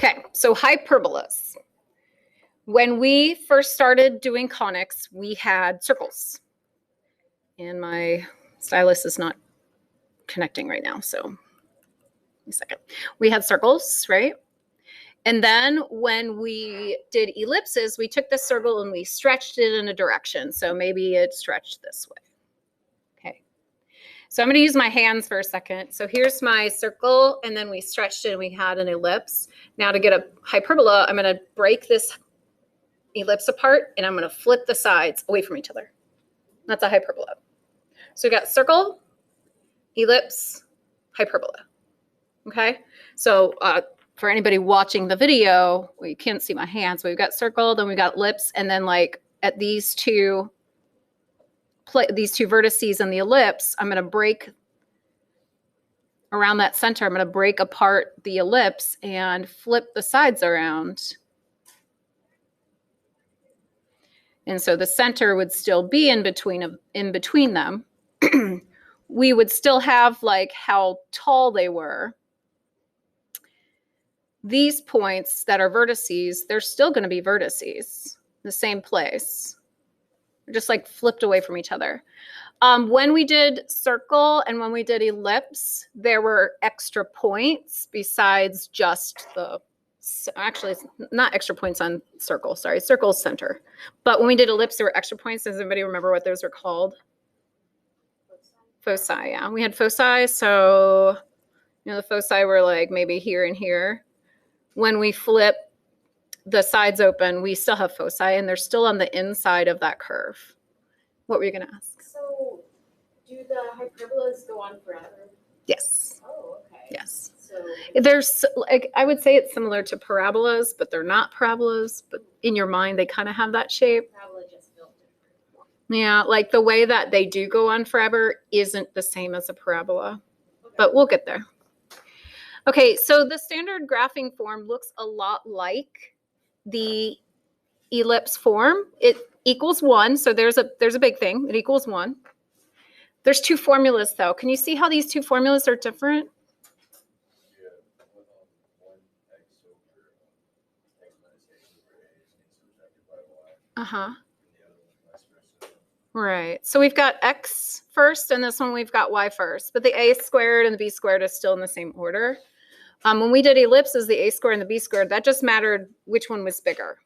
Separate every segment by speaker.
Speaker 1: Okay, so hyperbolas. When we first started doing conics, we had circles. And my stylus is not connecting right now, so a second. We had circles, right? And then when we did ellipses, we took this circle and we stretched it in a direction. So maybe it stretched this way. Okay. So I'm going to use my hands for a second. So here's my circle, and then we stretched it and we had an ellipse. Now to get a hyperbola, I'm going to break this ellipse apart and I'm going to flip the sides away from each other. That's a hyperbola. So we got circle, ellipse, hyperbola. Okay. So for anybody watching the video, well, you can't see my hands, but we've got circle, then we've got ellipse, and then like at these two vertices in the ellipse, I'm going to break around that center. I'm going to break apart the ellipse and flip the sides around. And so the center would still be in between them. We would still have like how tall they were. These points that are vertices, they're still going to be vertices, the same place. They're just like flipped away from each other. When we did circle and when we did ellipse, there were extra points besides just the, actually it's not extra points on circle, sorry, circle's center. But when we did ellipse, there were extra points. Does anybody remember what those were called? Foci, yeah. We had foci, so, you know, the foci were like maybe here and here. When we flip the sides open, we still have foci, and they're still on the inside of that curve. What were you going to ask?
Speaker 2: So, do the hyperbolas go on forever?
Speaker 1: Yes.
Speaker 2: Oh, okay.
Speaker 1: Yes.
Speaker 2: So
Speaker 1: there's, like, I would say it's similar to parabolas, but they're not parabolas. But in your mind, they kind of have that shape.
Speaker 2: parabola just felt different.
Speaker 1: Yeah, like the way that they do go on forever isn't the same as a parabola,
Speaker 2: Okay.
Speaker 1: but we'll get there. Okay, so the standard graphing form looks a lot like the ellipse form. It equals 1, so there's a big thing. It equals 1. There's two formulas, though. Can you see how these two formulas are different? Uh-huh. Right. So we've got x first, and this one we've got y first. But the a squared and the b squared is still in the same order. When we did ellipses, the a squared and the b squared, that just mattered which one was bigger.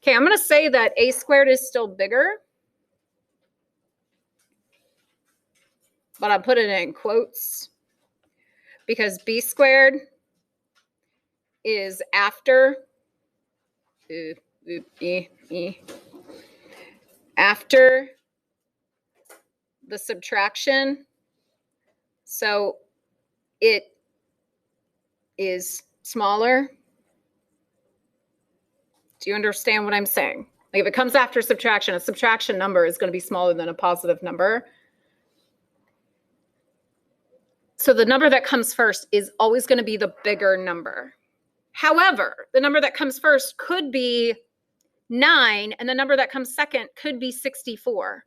Speaker 1: Okay, I'm going to say that a squared is still bigger. But I put it in quotes because b squared is after after the subtraction. So it is smaller. Do you understand what I'm saying? Like if it comes after subtraction, a subtraction number is going to be smaller than a positive number. So the number that comes first is always going to be the bigger number. However, the number that comes first could be 9, and the number that comes second could be 64.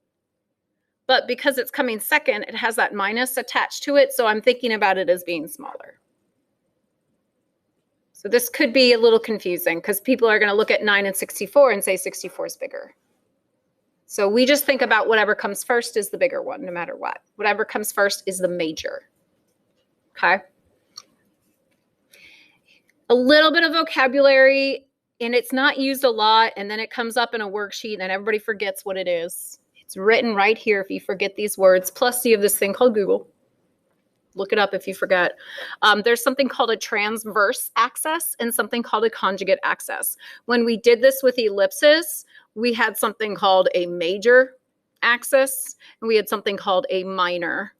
Speaker 1: But because it's coming second, it has that minus attached to it, so I'm thinking about it as being smaller. So this could be a little confusing because people are going to look at 9 and 64 and say 64 is bigger. So we just think about whatever comes first is the bigger one, no matter what. Whatever comes first is the major. Okay? A little bit of vocabulary, and it's not used a lot, and then it comes up in a worksheet and everybody forgets what it is. It's written right here if you forget these words. Plus you have this thing called Google. Look it up if you forget. There's something called a transverse axis and something called a conjugate axis. When we did this with ellipses, we had something called a major axis, and we had something called a minor.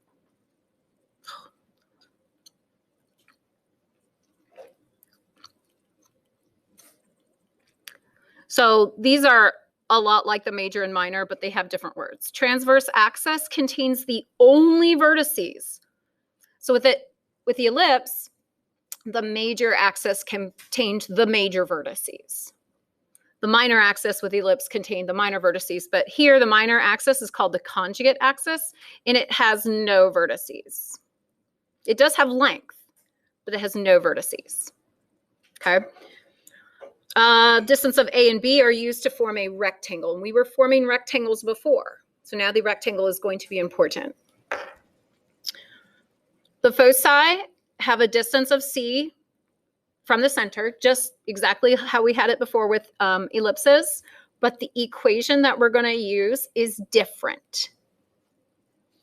Speaker 1: So these are a lot like the major and minor, but they have different words. Transverse axis contains the only vertices. So with the ellipse, the major axis contained the major vertices. The minor axis with the ellipse contained the minor vertices, but here the minor axis is called the conjugate axis, and it has no vertices. It does have length, but it has no vertices. Okay. Distance of A and B are used to form a rectangle. And we were forming rectangles before. So now the rectangle is going to be important. The foci have a distance of C from the center, just exactly how we had it before with ellipses. But the equation that we're going to use is different.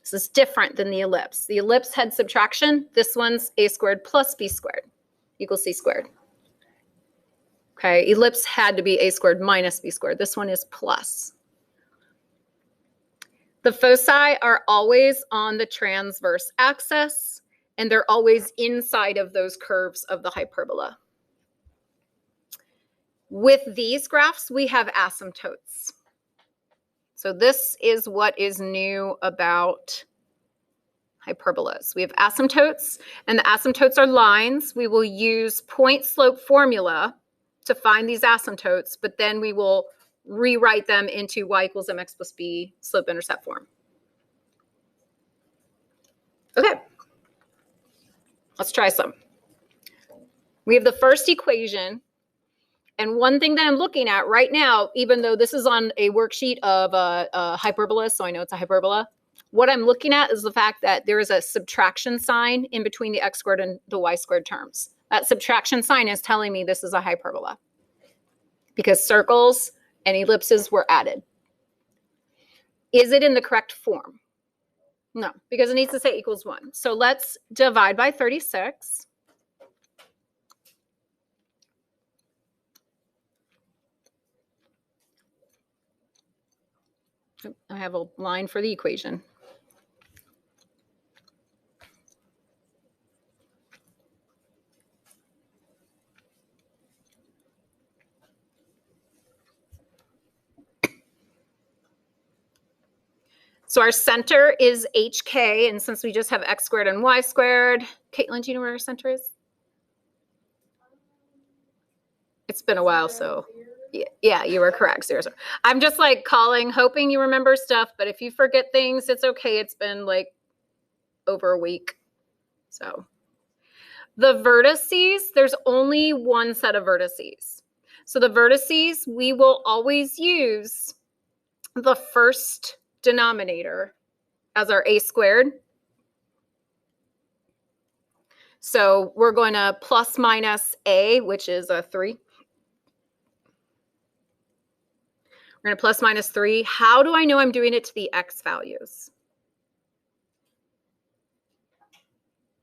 Speaker 1: This is different than the ellipse. The ellipse had subtraction. This one's a squared plus b squared equals c squared. Okay, ellipse had to be a squared minus b squared. This one is plus. The foci are always on the transverse axis, and they're always inside of those curves of the hyperbola. With these graphs, we have asymptotes. So this is what is new about hyperbolas. We have asymptotes, and the asymptotes are lines. We will use point slope formula to find these asymptotes, but then we will rewrite them into y equals mx plus b slope intercept form. Okay, let's try some. We have the first equation, and one thing that I'm looking at right now, even though this is on a worksheet of a hyperbola, so I know it's a hyperbola, what I'm looking at is the fact that there is a subtraction sign in between the x squared and the y squared terms. That subtraction sign is telling me this is a hyperbola because circles and ellipses were added. Is it in the correct form? No, because it needs to say equals 1. So let's divide by 36. I have a line for the equation. So our center is HK, and since we just have x squared and y squared, Caitlin, do you know where our center is? It's been a while, so yeah, you were correct. 0, 0. I'm just like calling, hoping you remember stuff, but if you forget things, it's okay. It's been like over a week. So the vertices, there's only one set of vertices. So the vertices, we will always use the first denominator as our a squared. So we're going to plus minus a, which is a 3. We're going to plus minus 3. How do I know I'm doing it to the x values?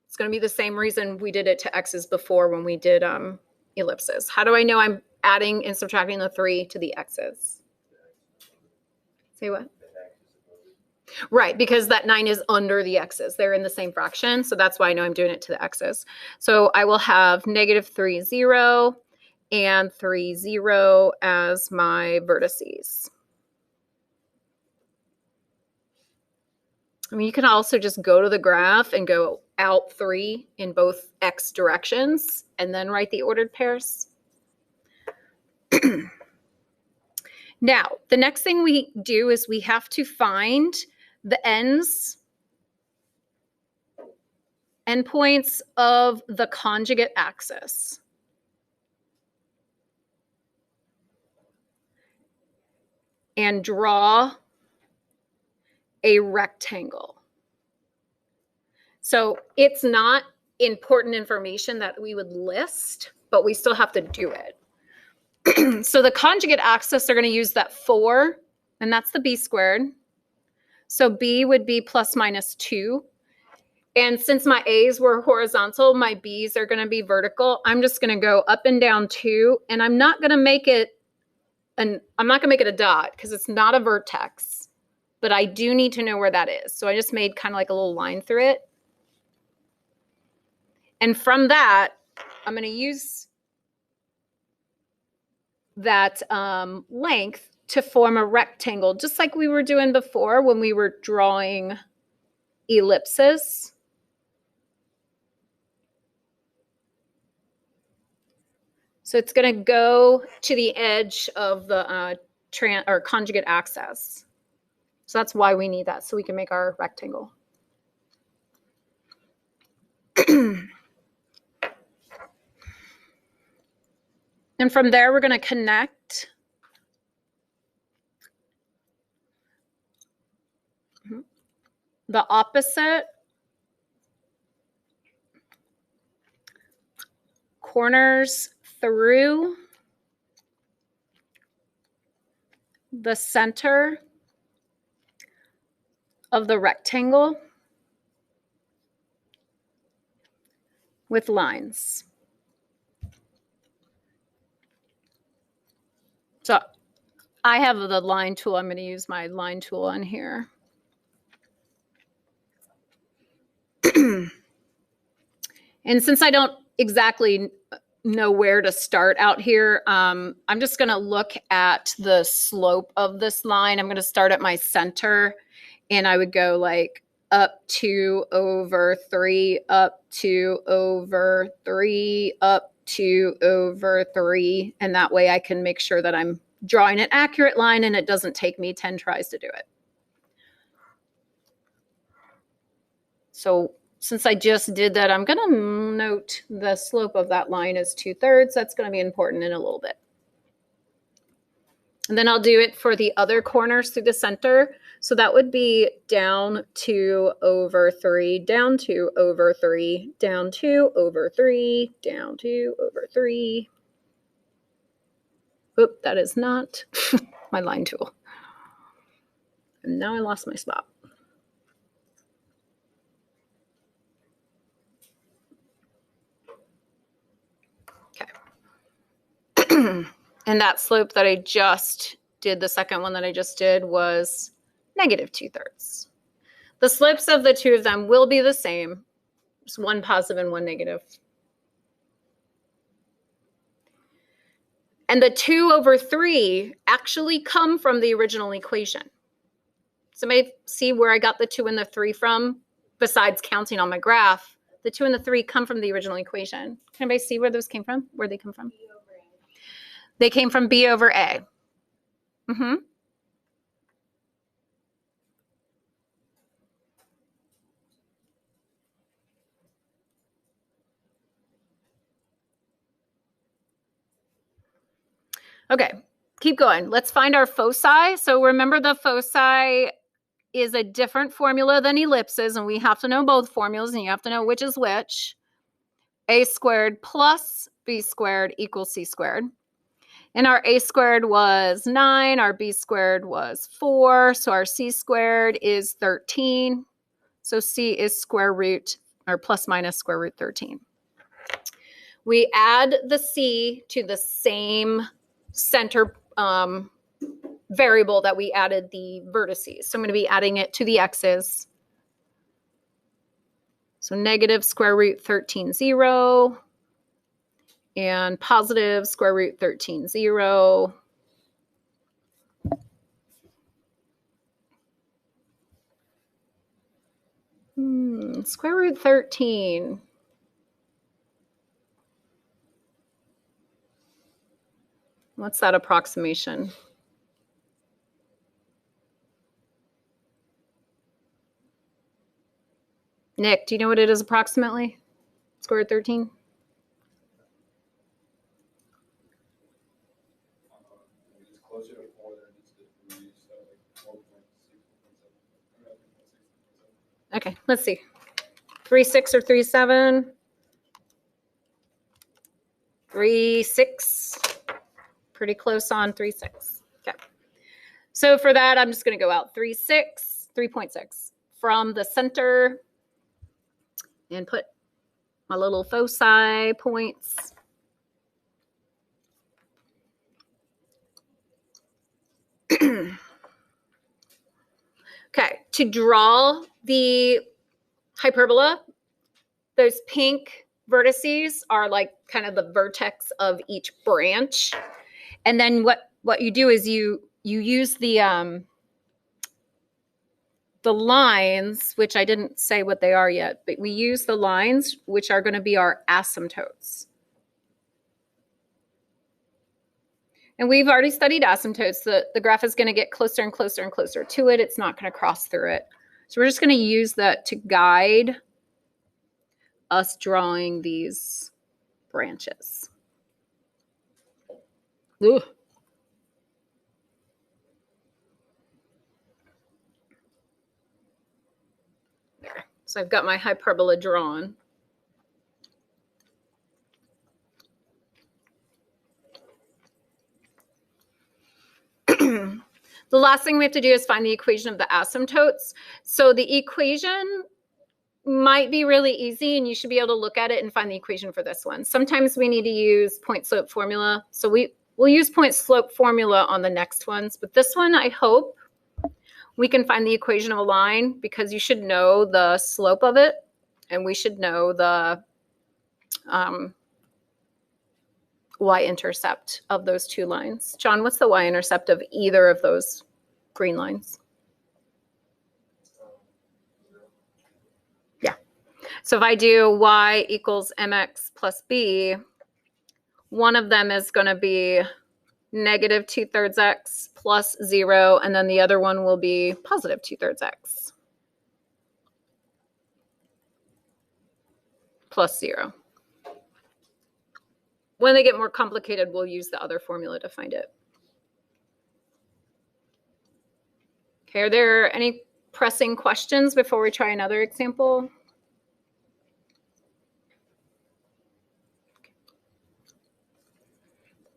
Speaker 1: It's going to be the same reason we did it to x's before when we did ellipses. How do I know I'm adding and subtracting the 3 to the x's? Say what? Right, because that 9 is under the x's. They're in the same fraction, so that's why I know I'm doing it to the x's. So I will have negative 3, 0, and 3, 0 as my vertices. I mean, you can also just go to the graph and go out 3 in both x directions and then write the ordered pairs. Now, the next thing we do is we have to find the endpoints of the conjugate axis. And draw a rectangle. So it's not important information that we would list, but we still have to do it. So the conjugate axis, they're going to use that 4, and that's the b squared. So b would be plus minus 2. And since my a's were horizontal, my b's are going to be vertical. I'm just going to go up and down 2, and I'm not going to make it a dot because it's not a vertex, but I do need to know where that is. So I just made kind of like a little line through it. And from that, I'm going to use that length to form a rectangle, just like we were doing before when we were drawing ellipses. So it's going to go to the edge of the conjugate axis. So that's why we need that, so we can make our rectangle. And from there, we're going to connect the opposite corners through the center of the rectangle with lines. So I have the line tool. I'm going to use my line tool on here. And since I don't exactly know where to start out here, I'm just going to look at the slope of this line. I'm going to start at my center, and I would go like up 2 over 3, up 2 over 3, up 2 over 3. And that way I can make sure that I'm drawing an accurate line and it doesn't take me 10 tries to do it. So since I just did that, I'm going to note the slope of that line is 2/3. That's going to be important in a little bit. And then I'll do it for the other corners through the center. So that would be down 2 over 3, down 2 over 3, down 2 over 3, down 2 over 3. Oop, that is not my line tool. And now I lost my spot. And that slope that I just did, the second one that I just did, was -2/3. The slopes of the two of them will be the same. Just one positive and one negative. And the 2 over 3 actually come from the original equation. Somebody see where I got the 2 and the 3 from? Besides counting on my graph, the 2 and the 3 come from the original equation. Can anybody see where those came from? Where they come from? They came from B over A. Mm-hmm. Okay, keep going. Let's find our foci. So remember, the foci is a different formula than ellipses, and we have to know both formulas, and you have to know which is which. A squared plus B squared equals C squared. And our A squared was 9, our B squared was 4, so our C squared is 13. So C is square root, or plus minus square root 13. We add the C to the same center variable that we added the vertices. So I'm going to be adding it to the x's. So negative square root 13, 0. And positive square root 13, 0. Square root 13. What's that approximation? Nick, do you know what it is approximately? Square root 13? Okay, let's see. 3.6 or 3.7? 3.6. Pretty close on 3.6. Okay. So for that, I'm just going to go out 3.6 from the center and put my little foci points. Okay, to draw the hyperbola, those pink vertices are like kind of the vertex of each branch. And then what you do is you use the lines, which I didn't say what they are yet, but we use the lines, which are going to be our asymptotes. And we've already studied asymptotes. The graph is going to get closer and closer and closer to it. It's not going to cross through it. So we're just going to use that to guide us drawing these branches. Ugh. There. So I've got my hyperbola drawn. The last thing we have to do is find the equation of the asymptotes. So the equation might be really easy, and you should be able to look at it and find the equation for this one. Sometimes we need to use point slope formula. So we'll use point slope formula on the next ones. But this one, I hope we can find the equation of a line, because you should know the slope of it, and we should know the y-intercept of those two lines. John, what's the y-intercept of either of those green lines? Yeah. So if I do y equals mx plus b, one of them is going to be negative 2/3 x plus 0, and then the other one will be positive 2/3 x plus 0. When they get more complicated, we'll use the other formula to find it. Okay, are there any pressing questions before we try another example?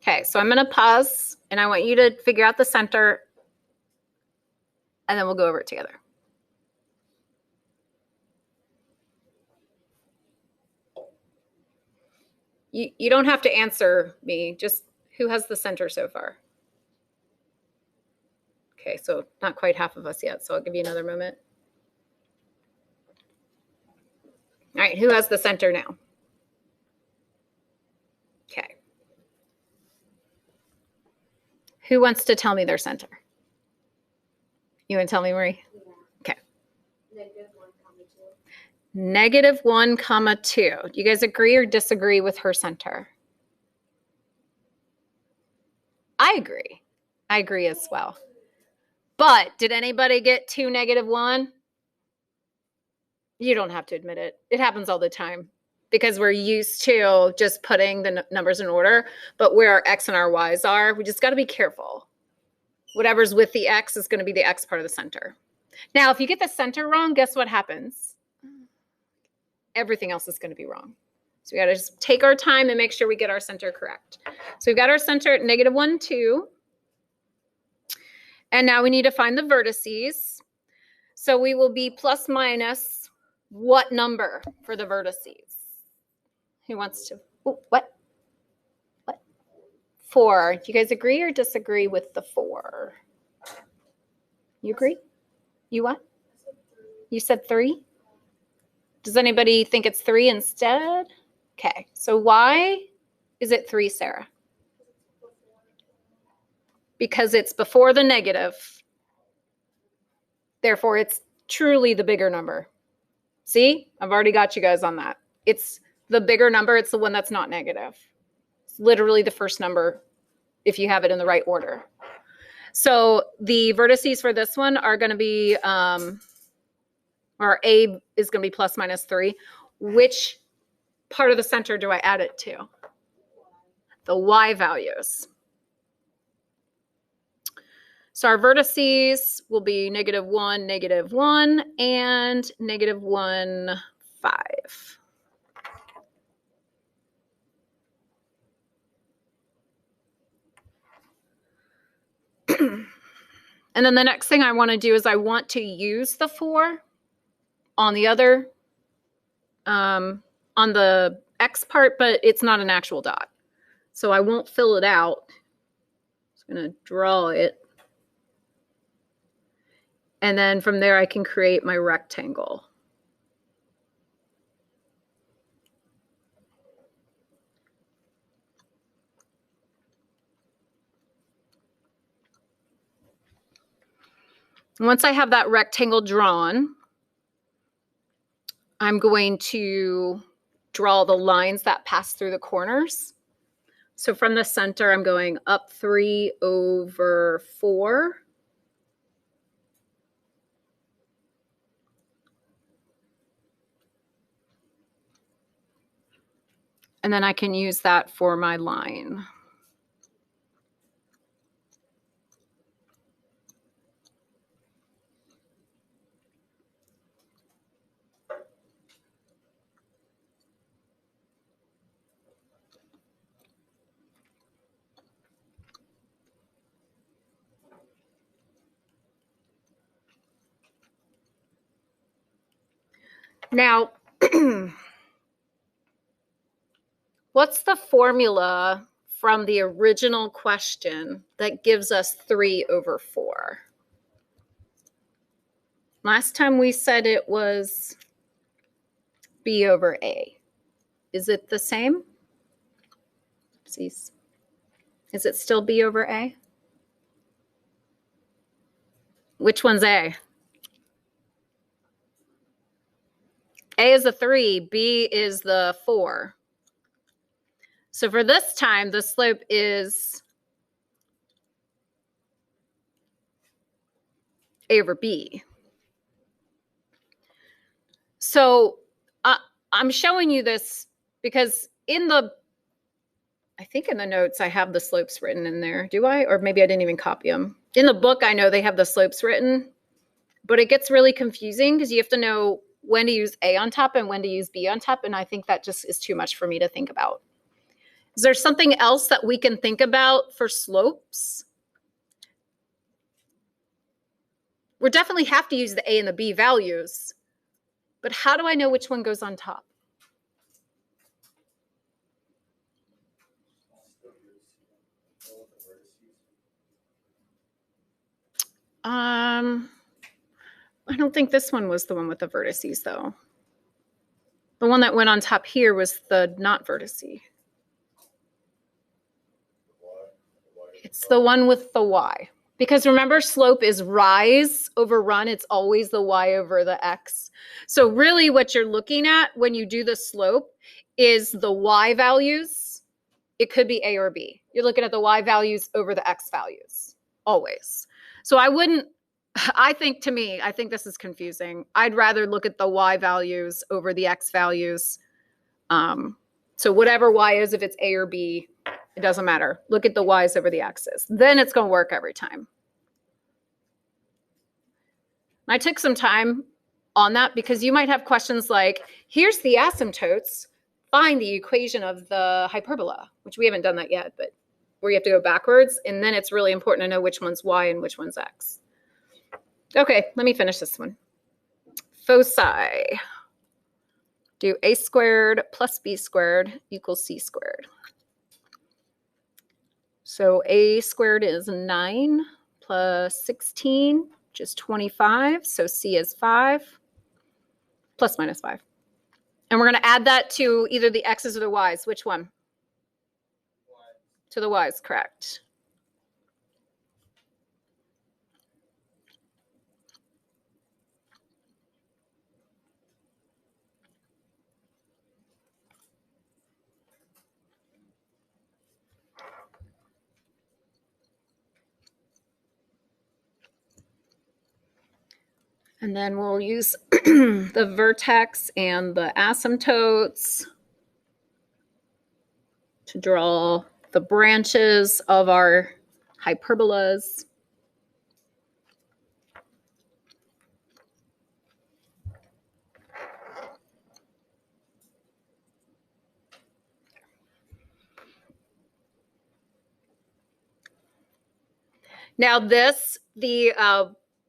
Speaker 1: Okay, so I'm going to pause, and I want you to figure out the center, and then we'll go over it together. You don't have to answer me, just who has the center so far? Okay, so not quite half of us yet, so I'll give you another moment. All right, who has the center now? Okay. Who wants to tell me their center? You want to tell me, Marie?
Speaker 2: Yeah.
Speaker 1: Okay.
Speaker 2: -1, -2.
Speaker 1: -1, 2. Do you guys agree or disagree with her center? I agree. I agree as well. But did anybody get 2, -1? You don't have to admit it. It happens all the time, because we're used to just putting the numbers in order, but where our x and our y's are, we just got to be careful. Whatever's with the x is going to be the x part of the center. Now, if you get the center wrong, guess what happens? Everything else is going to be wrong. So we got to just take our time and make sure we get our center correct. So we've got our center at -1, 2. And now we need to find the vertices. So we will be plus minus what number for the vertices? Who wants to? Ooh, what? 4. Do you guys agree or disagree with the 4? You agree? You what? You said 3? Does anybody think it's 3 instead? Okay, so why is it 3, Sarah? Because it's before the negative. Therefore, it's truly the bigger number. See, I've already got you guys on that. It's the bigger number. It's the one that's not negative. It's literally the first number if you have it in the right order. So the vertices for this one are going to be, or A is going to be plus minus 3. Which part of the center do I add it to? The y values. So our vertices will be -1, -1, and -1, 5. And then the next thing I want to do is I want to use the 4 on the other, on the x part, but it's not an actual dot. So I won't fill it out. I'm just going to draw it. And then from there, I can create my rectangle. Once I have that rectangle drawn, I'm going to draw the lines that pass through the corners. So from the center, I'm going up 3 over 4. And then I can use that for my line. Now, what's the formula from the original question that gives us 3/4? Last time we said it was b/a. Is it the same? Oopsies. Is it still b/a? Which one's a? A is the 3, b is the 4. So for this time, the slope is a/b. So I'm showing you this because I think in the notes I have the slopes written in there. Do I? Or maybe I didn't even copy them. In the book, I know they have the slopes written, but it gets really confusing because you have to know when to use A on top and when to use B on top. And I think that just is too much for me to think about. Is there something else that we can think about for slopes? We definitely have to use the A and the B values, but how do I know which one goes on top? I don't think this one was the one with the vertices, though. The one that went on top here was the not vertice. It's the one with the y. Because remember, slope is rise over run. It's always the y over the x. So really what you're looking at when you do the slope is the y values. It could be A or B. You're looking at the y values over the x values, always. So I think this is confusing. I'd rather look at the y values over the x values. So whatever y is, if it's A or B, it doesn't matter. Look at the y's over the x's. Then it's going to work every time. I took some time on that because you might have questions like, here's the asymptotes. Find the equation of the hyperbola, which we haven't done that yet, but where you have to go backwards. And then it's really important to know which one's y and which one's x. Okay, let me finish this one. Foci. Do a squared plus b squared equals c squared. So a squared is 9 plus 16, which is 25. So c is 5 plus minus 5. And we're going to add that to either the x's or the y's. Which one? Y. To the y's, correct. And then we'll use the vertex and the asymptotes to draw the branches of our hyperbolas. Now the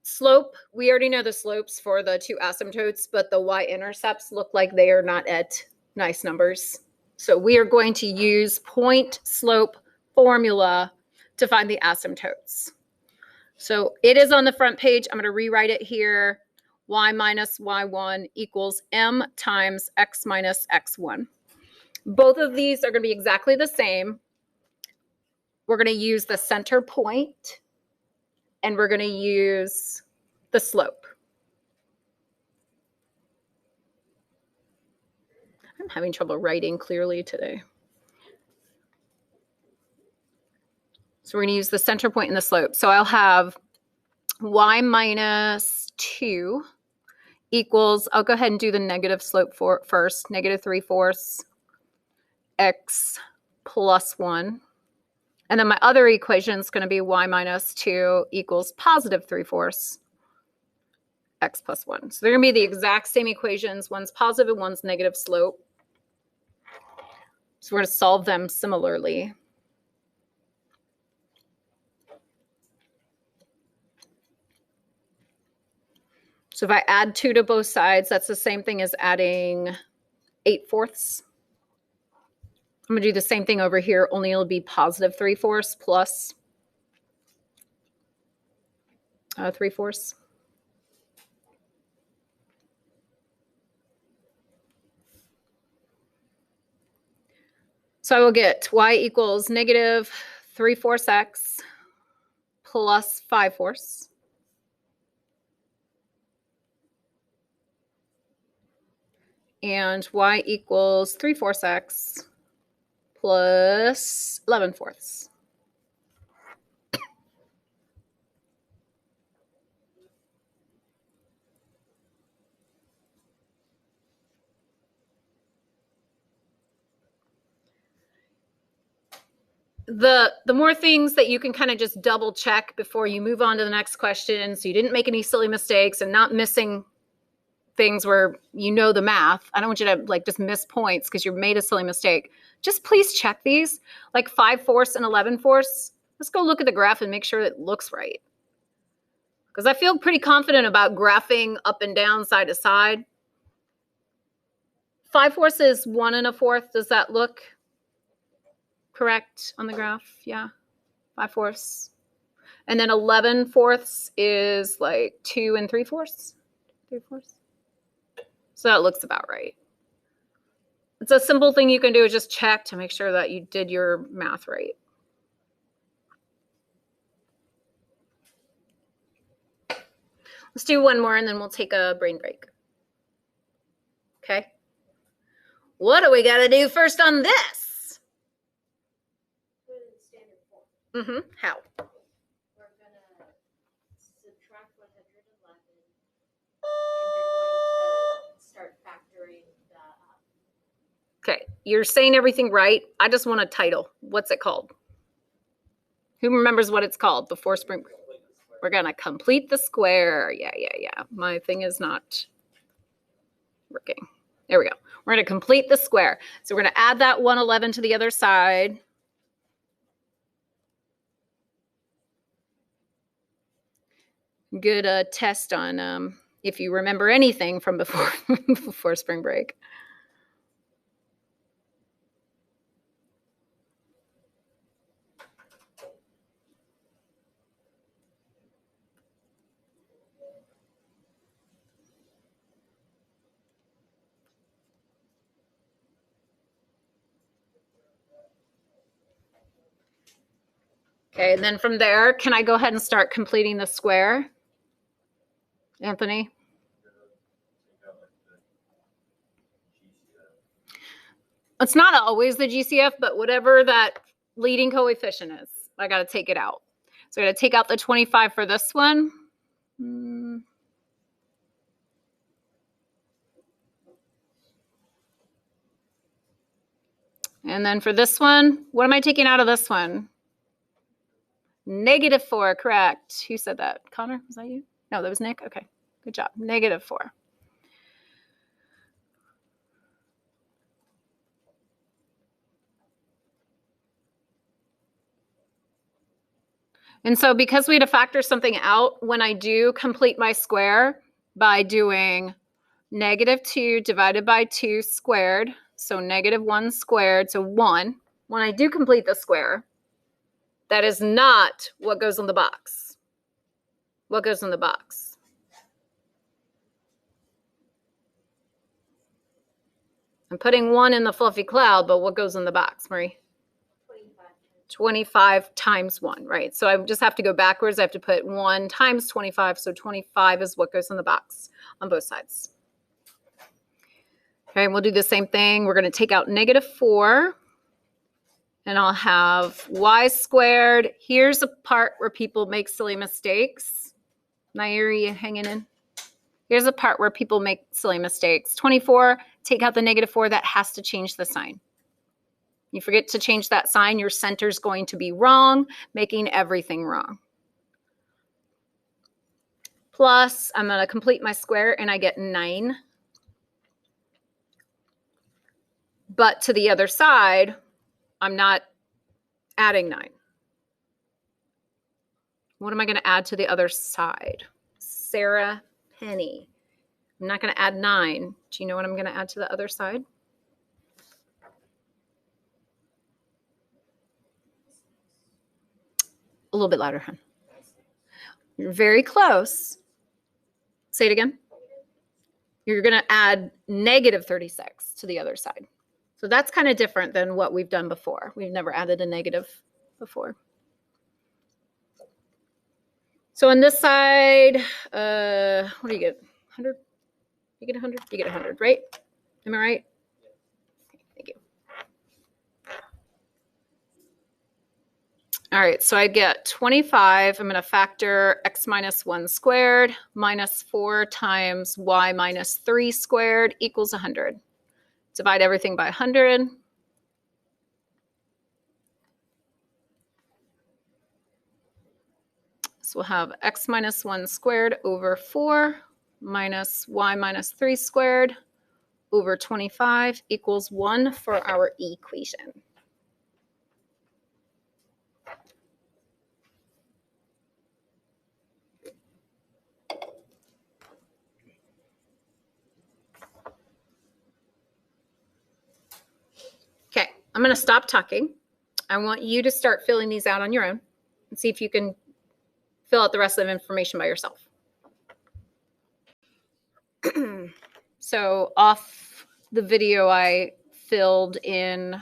Speaker 1: slope, we already know the slopes for the two asymptotes, but the y-intercepts look like they are not at nice numbers. So we are going to use point slope formula to find the asymptotes. So it is on the front page. I'm going to rewrite it here. Y minus y1 equals m times x minus x1. Both of these are going to be exactly the same. We're going to use the center point, and we're going to use the slope. I'm having trouble writing clearly today. So we're going to use the center point and the slope. So I'll have y minus 2 equals, I'll go ahead and do the negative slope first, negative 3/4 x plus 1. And then my other equation is going to be y minus 2 equals positive 3/4 x plus 1. So they're going to be the exact same equations. One's positive and one's negative slope. So we're going to solve them similarly. So if I add 2 to both sides, that's the same thing as adding 8/4. I'm going to do the same thing over here, only it'll be positive 3/4 plus 3/4. So I will get y equals negative 3/4 x plus 5/4. And y equals 3/4 x plus 11/4. The more things that you can kind of just double check before you move on to the next question, so you didn't make any silly mistakes and not missing things where you know the math. I don't want you to like just miss points because you made a silly mistake. Just please check these, like 5/4 and 11/4. Let's go look at the graph and make sure it looks right. Because I feel pretty confident about graphing up and down, side to side. 5/4 is 1 1/4. Does that look correct on the graph? Yeah, 5/4. And then 11/4 is like 2 3/4. 3/4. So that looks about right. It's a simple thing you can do is just check to make sure that you did your math right. Let's do one more and then we'll take a brain break. Okay. What do we got to do first on this?
Speaker 2: Put it in standard form.
Speaker 1: How?
Speaker 2: We're gonna subtract 111, and you're going to start factoring that up.
Speaker 1: Okay, you're saying everything right. I just want a title. What's it called? Who remembers what it's called before spring break? We're gonna complete the square. Yeah. My thing is not working. There we go. We're gonna complete the square. So we're gonna add that 111 to the other side. Good test on if you remember anything from before before spring break. Okay, and then from there, can I go ahead and start completing the square? Anthony? It's not always the GCF, but whatever that leading coefficient is, I got to take it out. So I got to take out the 25 for this one. And then for this one, what am I taking out of this one? -4, correct. Who said that? Connor, was that you? No, that was Nick. Okay, good job. -4. And so because we had to factor something out, when I do complete my square by doing -2 divided by 2 squared, so -1 squared, so 1. When I do complete the square, that is not what goes in the box. What goes in the box? I'm putting 1 in the fluffy cloud, but what goes in the box, Marie? 25 times 1, right? So I just have to go backwards. I have to put 1 times 25. So 25 is what goes in the box on both sides. Okay, we'll do the same thing. We're going to take out -4. And I'll have y squared. Here's a part where people make silly mistakes. Nairi, you hanging in? Here's a part where people make silly mistakes. 24, take out the -4. That has to change the sign. You forget to change that sign, your center's going to be wrong, making everything wrong. Plus, I'm going to complete my square, and I get 9. But to the other side, I'm not adding 9. What am I going to add to the other side? Sarah penny. I'm not going to add 9. Do you know what I'm going to add to the other side? A little bit louder, hon. You're very close. Say it again. You're going to add negative 36 to the other side. So that's kind of different than what we've done before. We've never added a negative before. So on this side, what do you get? 100? You get 100? You get 100, right? Am I right? Okay, thank you. All right, so I get 25. I'm going to factor x minus 1 squared minus 4 times y minus 3 squared equals 100. Divide everything by 100. So we'll have x minus 1 squared over 4 minus y minus 3 squared over 25 equals 1 for our equation. Okay, I'm going to stop talking. I want you to start filling these out on your own and see if you can fill out the rest of the information by yourself. So off the video, I filled in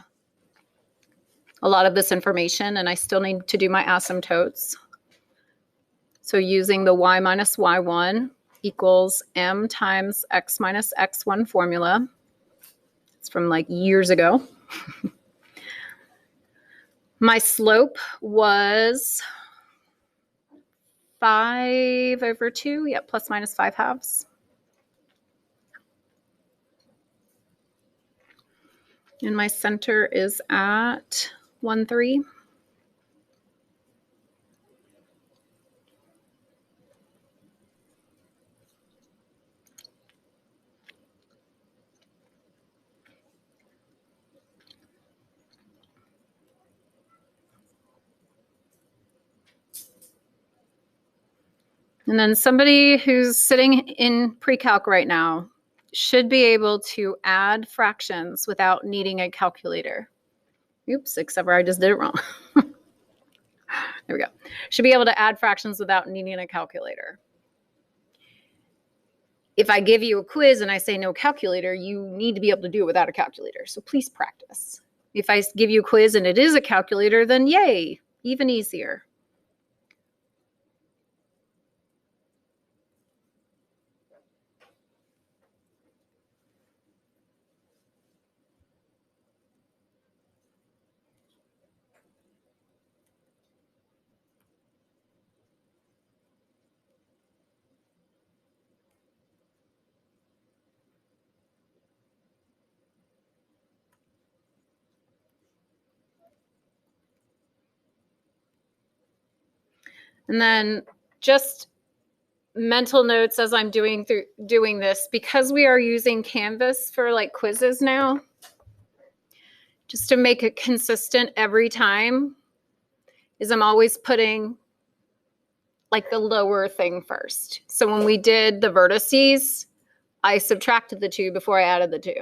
Speaker 1: a lot of this information, and I still need to do my asymptotes. So using the y minus y1 equals m times x minus x1 formula. It's from like years ago. My slope was 5 over 2, yep, plus minus 5 halves. And my center is at 1, 3. And then somebody who's sitting in pre-calc right now should be able to add fractions without needing a calculator. Oops, except for I just did it wrong. There we go. Should be able to add fractions without needing a calculator. If I give you a quiz and I say no calculator, you need to be able to do it without a calculator. So please practice. If I give you a quiz and it is a calculator, then yay, even easier. And then just mental notes as I'm doing this, because we are using Canvas for like quizzes now, just to make it consistent every time, is I'm always putting like the lower thing first. So when we did the vertices, I subtracted the 2 before I added the 2.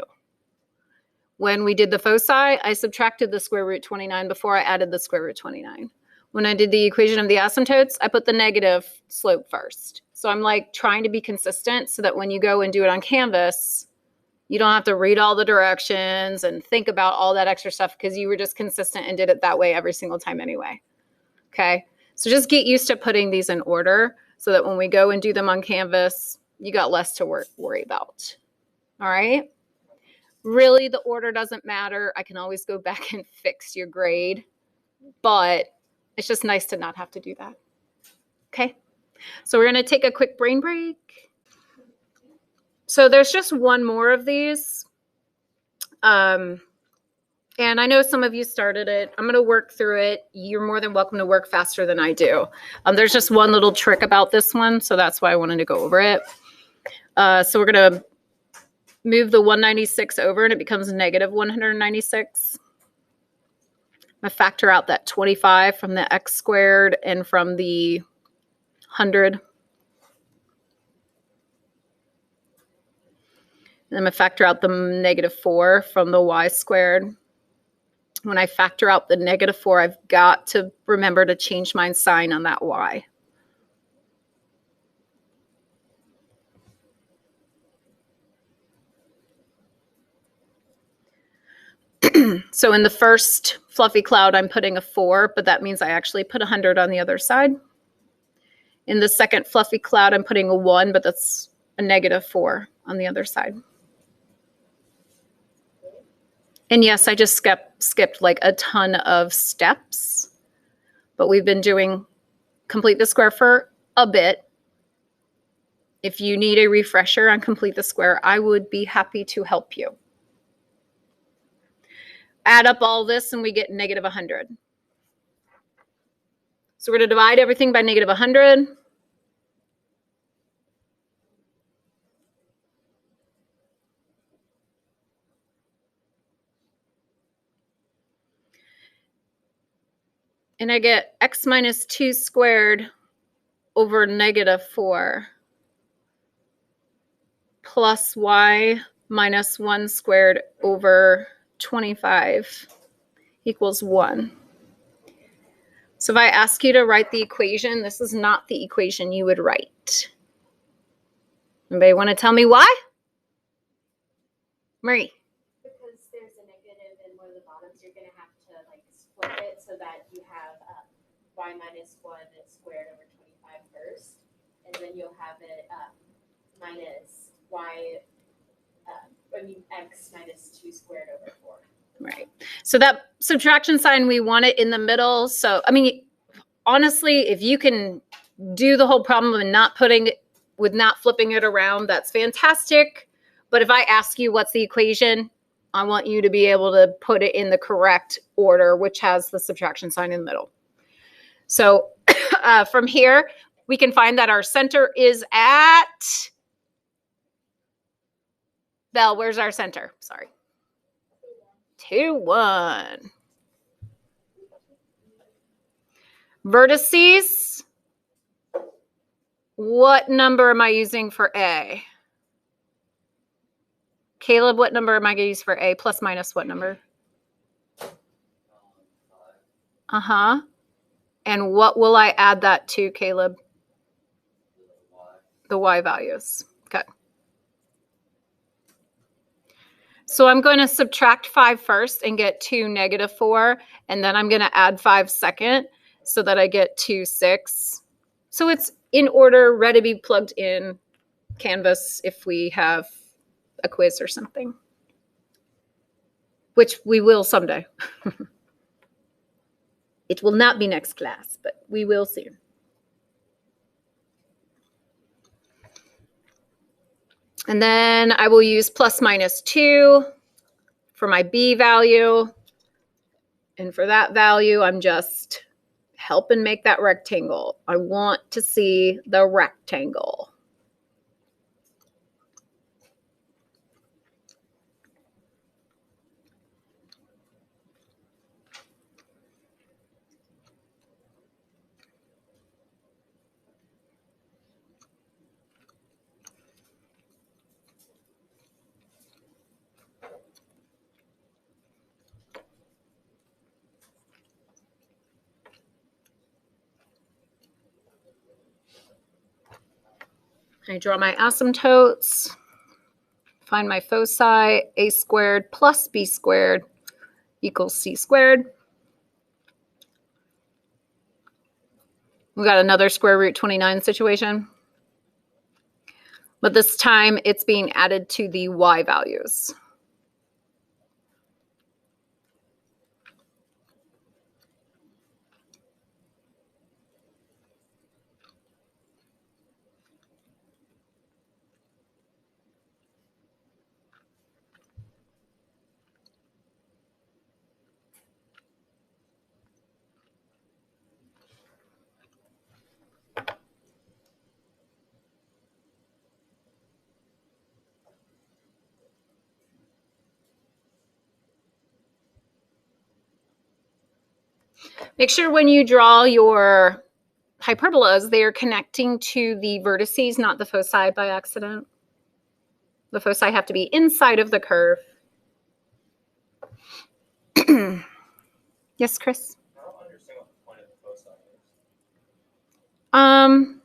Speaker 1: When we did the foci, I subtracted the square root 29 before I added the square root 29. When I did the equation of the asymptotes, I put the negative slope first. So I'm like trying to be consistent so that when you go and do it on Canvas, you don't have to read all the directions and think about all that extra stuff because you were just consistent and did it that way every single time anyway. Okay, so just get used to putting these in order so that when we go and do them on Canvas, you got less to worry about. All right? Really, the order doesn't matter. I can always go back and fix your grade, but it's just nice to not have to do that. Okay, so we're going to take a quick brain break. So there's just one more of these. And I know some of you started it. I'm going to work through it. You're more than welcome to work faster than I do. There's just one little trick about this one, so that's why I wanted to go over it. So we're going to move the 196 over, and it becomes negative 196. I factor out that 25 from the x squared and from the 100. And I'm going to factor out the -4 from the y squared. When I factor out the -4, I've got to remember to change my sign on that y. So in the first fluffy cloud, I'm putting a 4, but that means I actually put 100 on the other side. In the second fluffy cloud, I'm putting a 1, but that's a -4 on the other side. And yes, I just skipped like a ton of steps, but we've been doing complete the square for a bit. If you need a refresher on complete the square, I would be happy to help you. Add up all this and we get -100. So we're going to divide everything by -100. And I get x minus 2 squared over -4 plus y minus 1 squared over 25 equals 1. So if I ask you to write the equation, this is not the equation you would write. Anybody want to tell me why? Marie.
Speaker 2: Because there's a negative in one of the bottoms, you're going to have to like split it so that you have y minus 1 squared over 25 first, and then you'll have it minus y, x minus 2 squared over 4.
Speaker 1: Right. So that subtraction sign, we want it in the middle. So, I mean, honestly, if you can do the whole problem and not flipping it around, that's fantastic. But if I ask you what's the equation, I want you to be able to put it in the correct order, which has the subtraction sign in the middle. So from here, we can find that our center is at, Belle, where's our center? Sorry. 2, 1. Vertices, what number am I using for A? Caleb, what number am I going to use for A? Plus minus what number? 5. And what will I add that to, Caleb? The y values. Okay. So I'm going to subtract 5 first and get 2 -4, and then I'm going to add 5 second so that I get 2 6. So it's in order, ready to be plugged in Canvas if we have a quiz or something, which we will someday. It will not be next class, but we will soon. And then I will use plus minus 2 for my B value. And for that value, I'm just helping make that rectangle. I want to see the rectangle. I draw my asymptotes, find my foci, a squared plus b squared equals c squared. We got another square root 29 situation, but this time it's being added to the y values. Make sure when you draw your hyperbolas, they are connecting to the vertices, not the foci by accident. The foci have to be inside of the curve. Yes, Chris?
Speaker 3: I don't understand what the point of the foci is.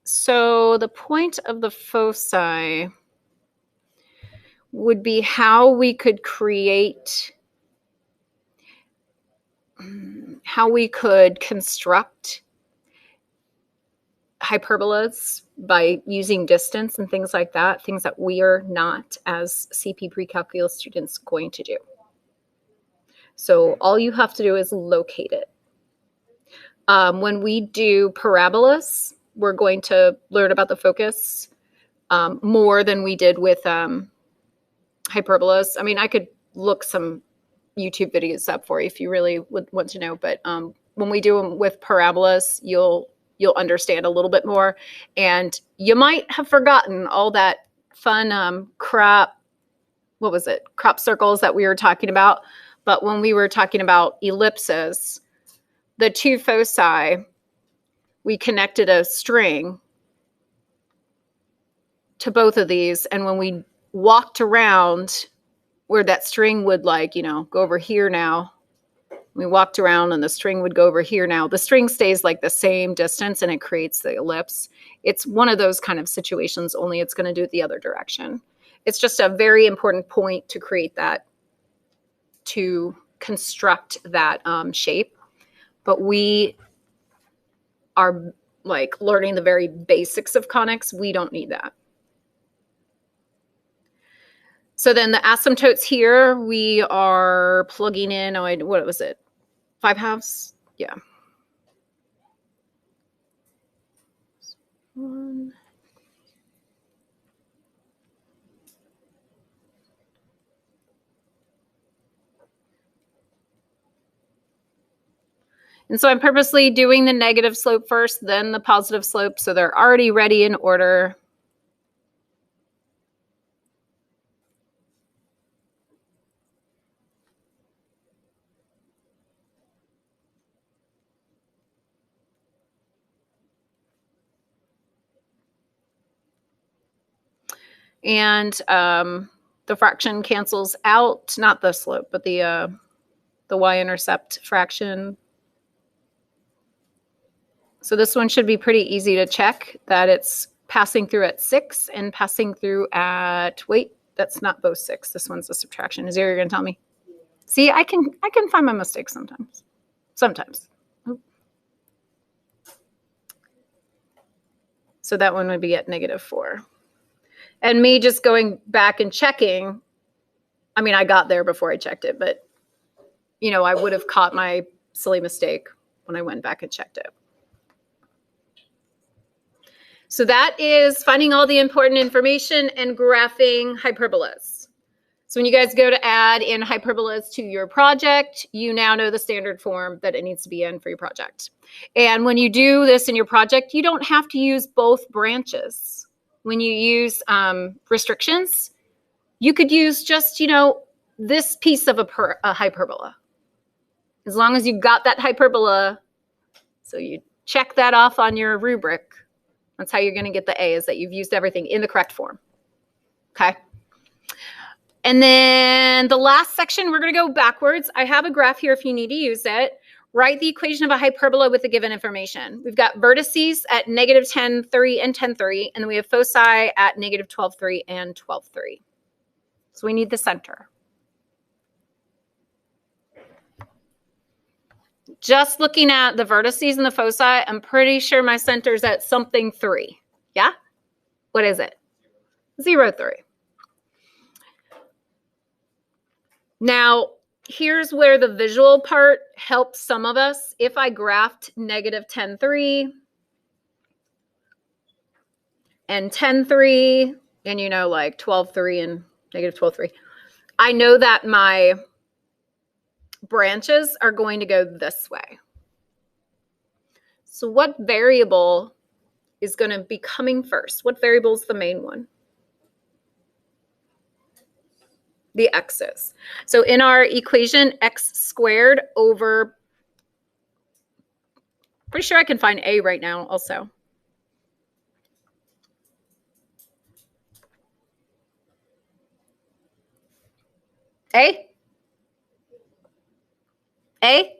Speaker 1: So the point of the foci would be how we could create, how we could construct hyperbolas by using distance and things like that, things that we are not as CP pre-calculus students going to do. So all you have to do is locate it. When we do parabolas, we're going to learn about the focus more than we did with hyperbolas. I mean, I could look some YouTube videos up for you if you really would want to know, but when we do them with parabolas, you'll understand a little bit more, and you might have forgotten all that fun crop circles that we were talking about. But when we were talking about ellipses, the two foci, we connected a string to both of these, and when we walked around where that string would, like, you know, go over here now, we walked around and the string would go over here now. The string stays like the same distance and it creates the ellipse. It's one of those kind of situations, only it's going to do it the other direction. It's just a very important point to create that, to construct that shape. But we are like learning the very basics of conics. We don't need that. So then the asymptotes here, we are plugging in, what was it? 5/2? Yeah. 1. And so I'm purposely doing the negative slope first, then the positive slope, so they're already ready in order. And the fraction cancels out, not the slope, but the y-intercept fraction. So this one should be pretty easy to check that it's passing through at 6 and passing through at, wait, that's not both 6. This one's a subtraction. Is there, you're going to tell me? See, I can find my mistakes sometimes. Sometimes. So that one would be at -4. And me just going back and checking, I mean, I got there before I checked it, but, you know, I would have caught my silly mistake when I went back and checked it. So that is finding all the important information and graphing hyperbolas. So when you guys go to add in hyperbolas to your project, you now know the standard form that it needs to be in for your project. And when you do this in your project, you don't have to use both branches. When you use restrictions, you could use just, you know, this piece of a hyperbola. As long as you got that hyperbola, so you check that off on your rubric, that's how you're going to get the A, is that you've used everything in the correct form. Okay. And then the last section, we're going to go backwards. I have a graph here if you need to use it. Write the equation of a hyperbola with the given information. We've got vertices at -10,3 and 10,3, and then we have foci at -12,3 and 12,3. So we need the center. Just looking at the vertices and the foci, I'm pretty sure my center's at something 3. Yeah? What is it? 0, 3. Now, here's where the visual part helps some of us. If I graphed -10,3 and 10,3 and, you know, like 12,3 and -12,3, I know that my branches are going to go this way. So what variable is going to be coming first? What variable is the main one? The x's. So in our equation, x squared over, pretty sure I can find a right now also. A? A?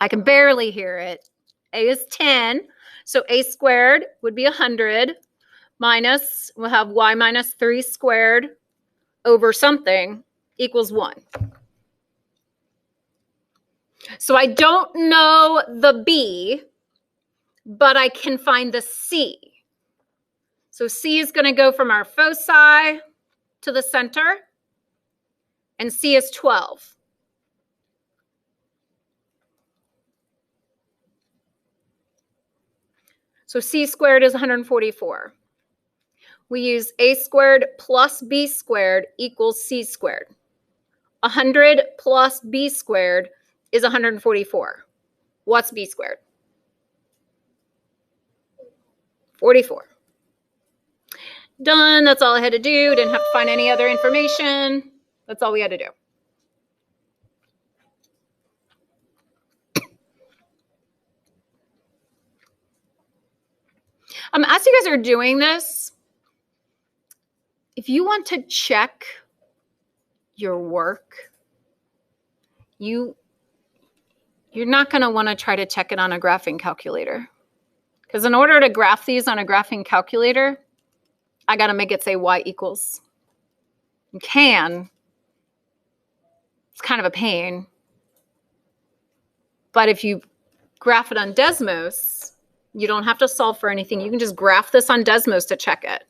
Speaker 1: I can barely hear it. A is 10. So A squared would be 100 minus, we'll have y minus 3 squared over something equals 1. So I don't know the B, but I can find the C. So C is going to go from our foci to the center, and C is 12. So C squared is 144. We use A squared plus B squared equals C squared. 100 plus B squared is 144. What's B squared? 44. Done. That's all I had to do. Didn't have to find any other information. That's all we had to do. As you guys are doing this, if you want to check your work, you're not going to want to try to check it on a graphing calculator. Because in order to graph these on a graphing calculator, I got to make it say y equals. You can. It's kind of a pain. But if you graph it on Desmos, you don't have to solve for anything. You can just graph this on Desmos to check it.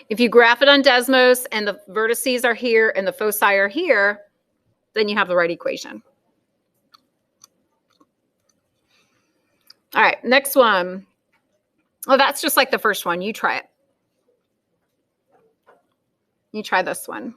Speaker 1: If you graph it on Desmos and the vertices are here and the foci are here, then you have the right equation. All right, next one. Oh, that's just like the first one. You try it. You try this one.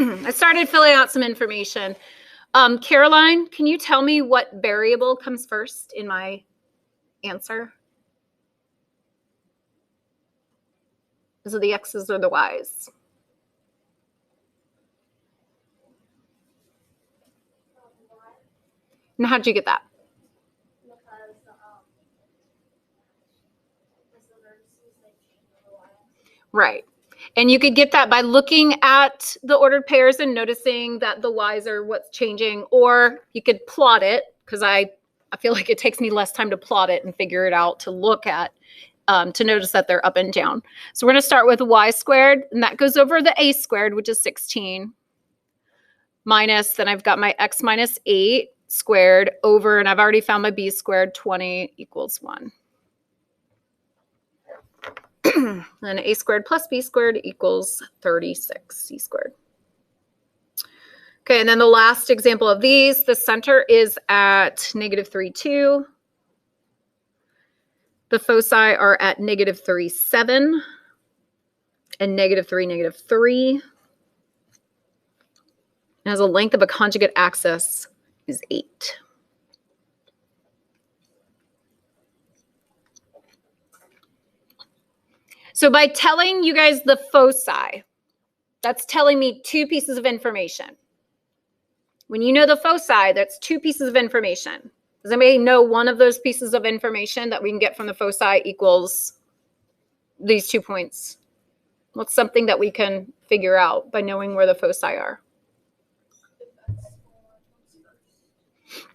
Speaker 1: I started filling out some information. Caroline, can you tell me what variable comes first in my answer? Is it the x's or the y's? And how did you get that? Right. And you could get that by looking at the ordered pairs and noticing that the y's are what's changing, or you could plot it, because I feel like it takes me less time to plot it and figure it out to look at, to notice that they're up and down. So we're going to start with y squared, and that goes over the a squared, which is 16, minus, then I've got my x minus 8 squared over, and I've already found my b squared, 20 equals 1. Then a squared plus b squared equals 36 c squared. Okay, and then the last example of these, the center is at negative 3, 2. The foci are at negative 3, 7, and negative 3, negative 3. It has a length of a conjugate axis is 8. So by telling you guys the foci, that's telling me 2 pieces of information. When you know the foci, that's 2 pieces of information. Does anybody know one of those pieces of information that we can get from the foci equals these 2 points? What's something that we can figure out by knowing where the foci are?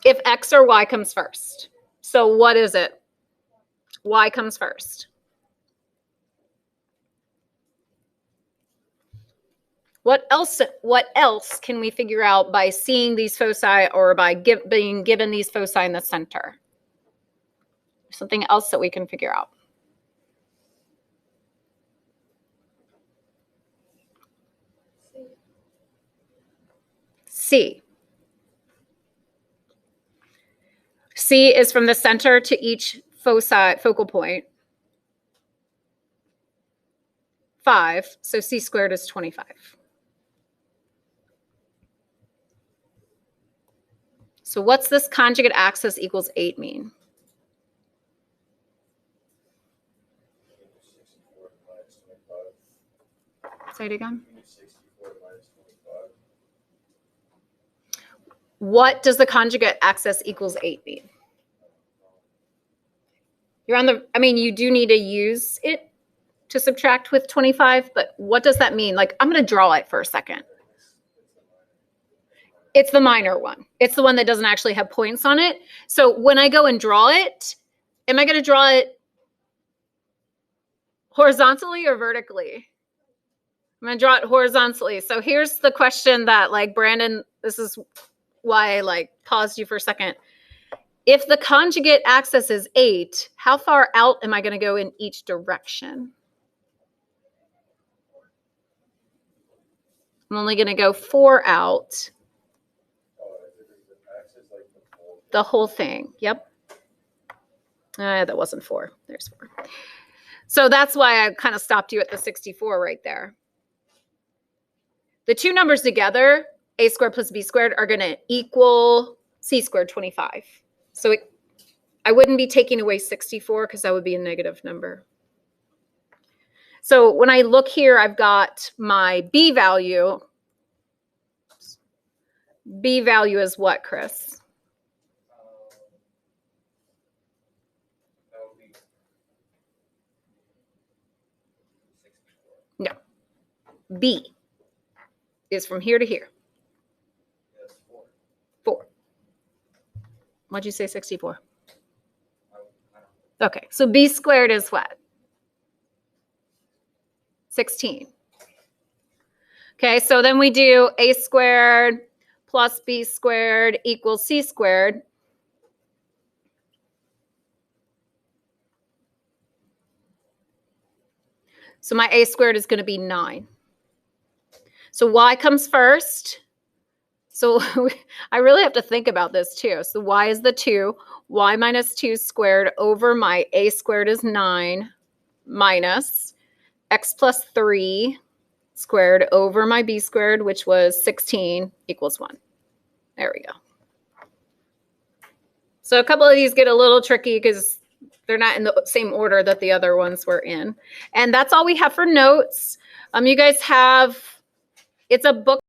Speaker 1: if X or Y comes first. So what is it? Y comes first. What else can we figure out by seeing these foci or by being given these foci in the center? Something else that we can figure out. C. C is from the center to each focal point. 5, so C squared is 25. So what's this conjugate axis equals 8 mean? Say it again. What does the conjugate axis equals 8 mean? You're on the, I mean, you do need to use it to subtract with 25, but what does that mean? Like, I'm going to draw it for a second. It's the minor one. It's the one that doesn't actually have points on it. So when I go and draw it, am I going to draw it horizontally or vertically? I'm going to draw it horizontally. So here's the question that, like, Brandon, this is why I, like, paused you for a second. If the conjugate axis is 8, how far out am I going to go in each direction? I'm only going to go 4 out. The whole thing. Yep. That wasn't 4. There's 4. So that's why I kind of stopped you at the 64 right there. The two numbers together, a squared plus b squared, are going to equal c squared 25. So I wouldn't be taking away 64 because that would be a negative number. So when I look here, I've got my b value. B value is what, Chris?
Speaker 3: That would be 64.
Speaker 1: No. B is from here to here.
Speaker 3: That's 4.
Speaker 1: 4. What'd you say, 64?
Speaker 3: I don't
Speaker 1: Okay, so b squared is what? 16. Okay, so then we do a squared plus b squared equals c squared. So my a squared is going to be 9. So y comes first. So I really have to think about this too. So y is the 2. Y minus 2 squared over my a squared is 9 minus x plus 3 squared over my b squared, which was 16, equals 1. There we go. So a couple of these get a little tricky because they're not in the same order that the other ones were in. And that's all we have for notes. You guys have, it's a book.